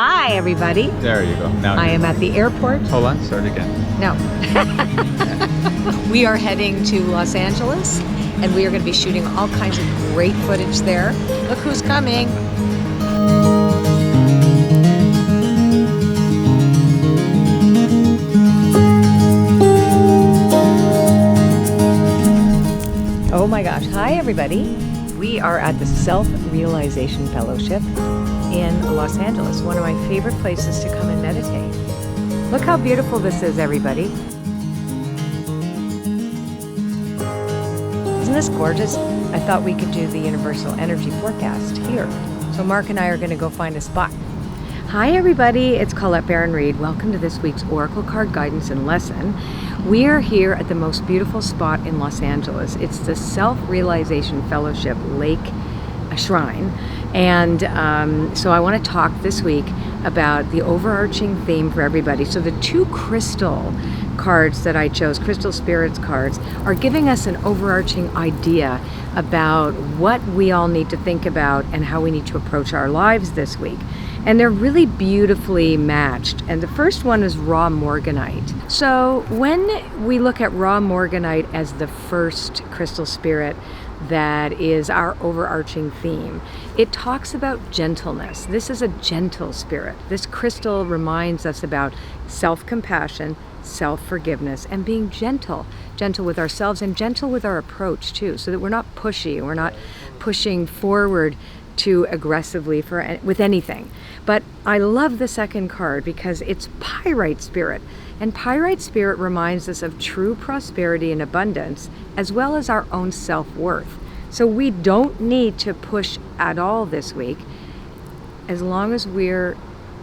Hi, everybody. There you go. Now I am at the airport. Hold on, start again. No. We are heading to Los Angeles, and we are going to be shooting all kinds of great footage there. Look who's coming. Oh my gosh. Hi, everybody. We are at the Self-Realization Fellowship in Los Angeles, one of my favorite places to come and meditate. Look how beautiful this is, everybody. Isn't this gorgeous? I thought we could do the universal energy forecast here. So Mark and I are going to go find a spot. Hi everybody, it's Colette Baron-Reid. Welcome to this week's Oracle Card Guidance and Lesson. We are here at the most beautiful spot in Los Angeles. It's the Self-Realization Fellowship Lake Shrine. And so I want to talk this week about the overarching theme for everybody. So the two crystal cards that I chose, Crystal Spirits cards, are giving us an overarching idea about what we all need to think about and how we need to approach our lives this week. And they're really beautifully matched. And the first one is raw morganite. So when we look at raw morganite as the first crystal spirit that is our overarching theme, it talks about gentleness. This is a gentle spirit. This crystal reminds us about self-compassion, self-forgiveness, and being gentle with ourselves and gentle with our approach too, so that we're not pushy, we're not pushing forward too aggressively with anything. But I love the second card because it's Pyrite Spirit. And Pyrite Spirit reminds us of true prosperity and abundance, as well as our own self-worth. So we don't need to push at all this week, as long as we're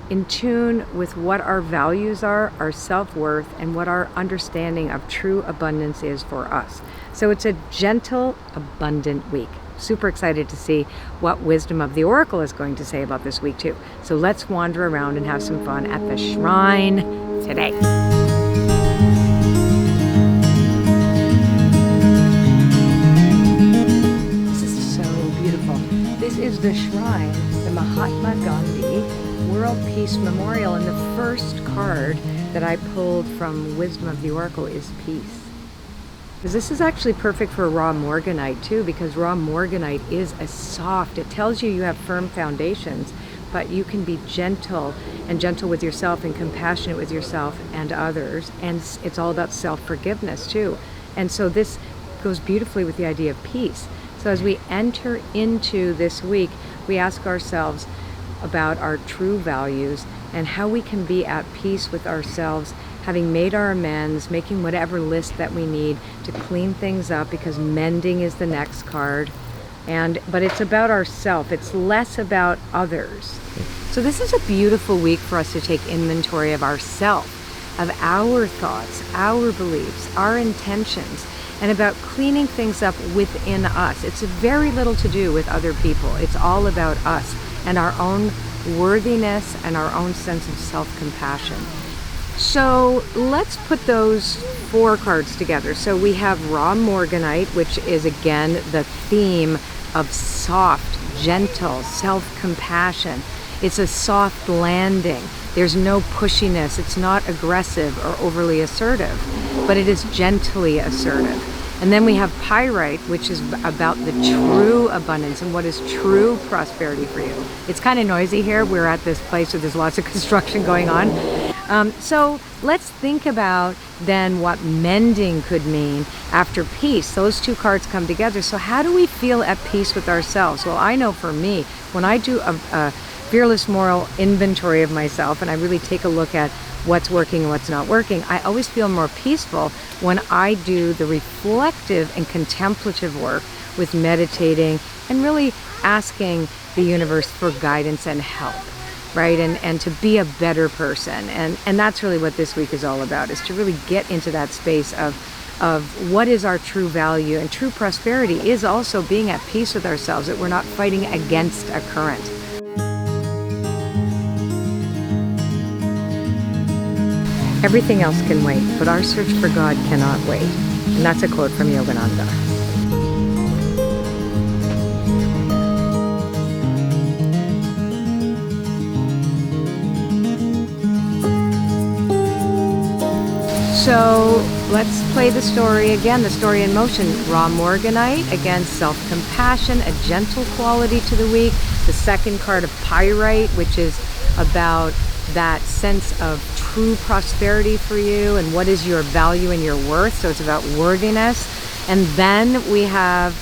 in tune with what our values are, our self-worth, and what our understanding of true abundance is for us. So it's a gentle, abundant week. Super excited to see what wisdom of the Oracle is going to say about this week too. So let's wander around and have some fun at the shrine today. This is so beautiful. This is the shrine, the Mahatma Gandhi World Peace Memorial, and the first card that I pulled from Wisdom of the Oracle is Peace. This is actually perfect for raw morganite too, because raw morganite is a soft, it tells you have firm foundations, but you can be gentle with yourself and compassionate with yourself and others. And it's all about self-forgiveness too. And so this goes beautifully with the idea of peace. So as we enter into this week, we ask ourselves about our true values and how we can be at peace with ourselves, having made our amends, making whatever list that we need to clean things up, because mending is the next card. But it's about ourselves. It's less about others. So this is a beautiful week for us to take inventory of ourselves, of our thoughts, our beliefs, our intentions, and about cleaning things up within us. It's very little to do with other people. It's all about us and our own worthiness and our own sense of self-compassion. So let's put those four cards together. So we have raw morganite, which is again the theme of soft, gentle, self-compassion. It's a soft landing. There's no pushiness. It's not aggressive or overly assertive, but it is gently assertive. And then we have pyrite, which is about the true abundance and what is true prosperity for you. It's kind of noisy here. We're at this place where there's lots of construction going on. So let's think about then what mending could mean after peace. Those two cards come together. So how do we feel at peace with ourselves? Well, I know for me, when I do a fearless moral inventory of myself and I really take a look at what's working and what's not working, I always feel more peaceful when I do the reflective and contemplative work with meditating and really asking the universe for guidance and help, right? And to be a better person. And that's really what this week is all about, is to really get into that space of what is our true value. And true prosperity is also being at peace with ourselves, that we're not fighting against a current. Everything else can wait, but our search for God cannot wait. And that's a quote from Yogananda. So let's play the story again, the story in motion. Raw Morganite, again, self-compassion, a gentle quality to the week. The second card of Pyrite, which is about that sense of true prosperity for you and what is your value and your worth. So it's about worthiness. And then we have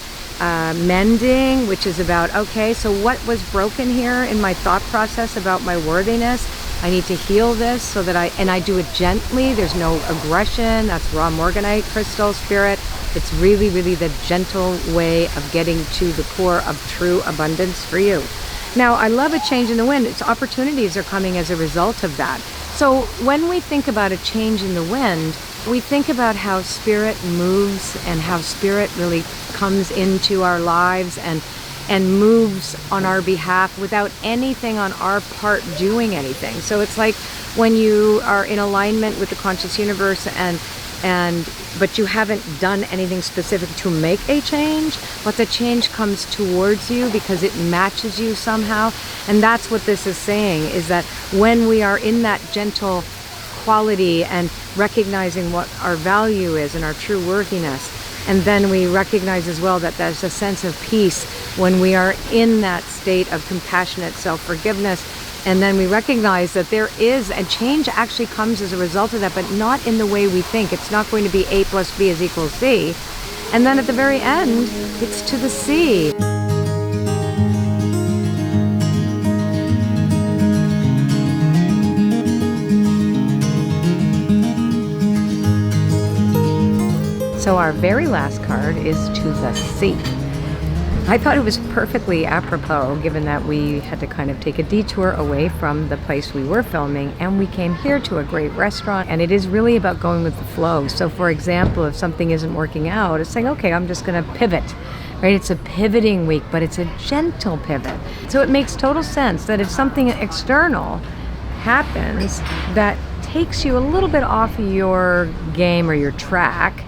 mending, which is about, okay, so what was broken here in my thought process about my worthiness? I need to heal this so that I do it gently. There's no aggression. That's raw Morganite crystal spirit. It's really, really the gentle way of getting to the core of true abundance for you. Now, I love a change in the wind. Its opportunities are coming as a result of that. So when we think about a change in the wind, we think about how spirit moves and how spirit really comes into our lives and moves on our behalf without anything on our part doing anything. So it's like when you are in alignment with the conscious universe but you haven't done anything specific to make a change, but the change comes towards you because it matches you somehow. And that's what this is saying, is that when we are in that gentle quality and recognizing what our value is and our true worthiness, and then we recognize as well that there's a sense of peace when we are in that state of compassionate self-forgiveness. And then we recognize that there is, and change actually comes as a result of that, but not in the way we think. It's not going to be A plus B is equals C. And then at the very end, it's to the C. So our very last card is to the sea. I thought it was perfectly apropos, given that we had to kind of take a detour away from the place we were filming, and we came here to a great restaurant, and it is really about going with the flow. So for example, if something isn't working out, it's saying, okay, I'm just gonna pivot, right? It's a pivoting week, but it's a gentle pivot. So it makes total sense that if something external happens that takes you a little bit off your game or your track,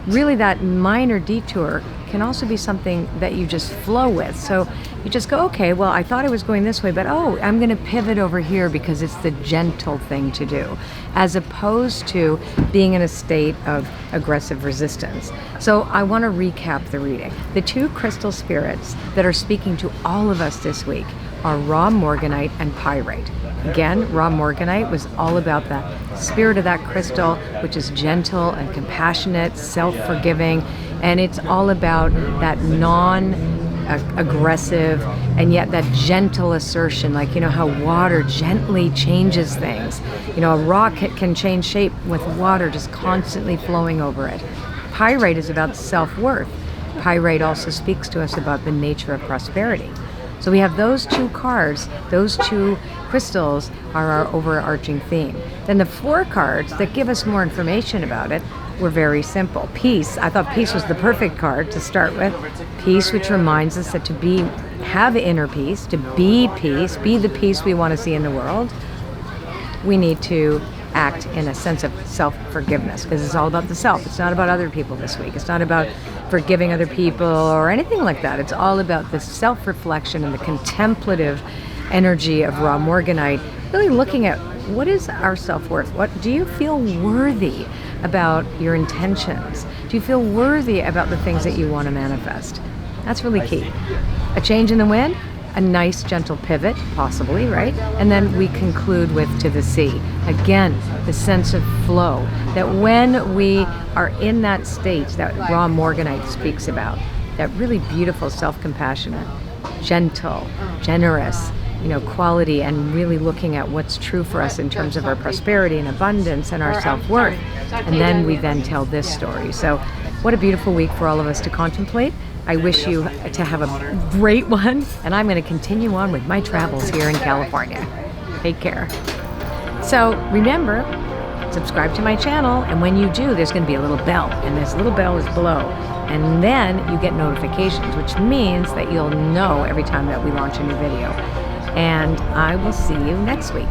really that minor detour can also be something that you just flow with. So you just go, okay, well, I thought I was going this way, but oh, I'm going to pivot over here because it's the gentle thing to do, as opposed to being in a state of aggressive resistance. So I want to recap the reading. The two crystal spirits that are speaking to all of us this week are raw Morganite and Pyrite. Again, raw Morganite was all about the spirit of that crystal, which is gentle and compassionate, self-forgiving, and it's all about that non-aggressive and yet that gentle assertion, like, you know, how water gently changes things. You know, a rock can change shape with water just constantly flowing over it. Pyrite is about self-worth. Pyrite also speaks to us about the nature of prosperity. So we have those two cards, those two crystals are our overarching theme. Then the four cards that give us more information about it were very simple. Peace, I thought peace was the perfect card to start with. Peace, which reminds us that have inner peace, to be peace, be the peace we want to see in the world, we need to act in a sense of self-forgiveness, because it's all about the self. It's not about other people this week. It's not about forgiving other people or anything like that. It's all about the self-reflection and the contemplative energy of raw Morganite, really looking at what is our self-worth? What do you feel worthy about your intentions? Do you feel worthy about the things that you want to manifest? That's really key. A change in the wind, a nice gentle pivot, possibly, right? And then we conclude with to the sea. Again, the sense of flow, that when we are in that state that raw Morganite speaks about, that really beautiful self-compassionate, gentle, generous, you know, quality, and really looking at what's true for us in terms of our prosperity and abundance and our self-worth. And then we then tell this story. So what a beautiful week for all of us to contemplate. I wish you to have a great one, and I'm going to continue on with my travels here in California. Take care. So remember, subscribe to my channel, and when you do, there's going to be a little bell, and this little bell is below. And then you get notifications, which means that you'll know every time that we launch a new video. And I will see you next week.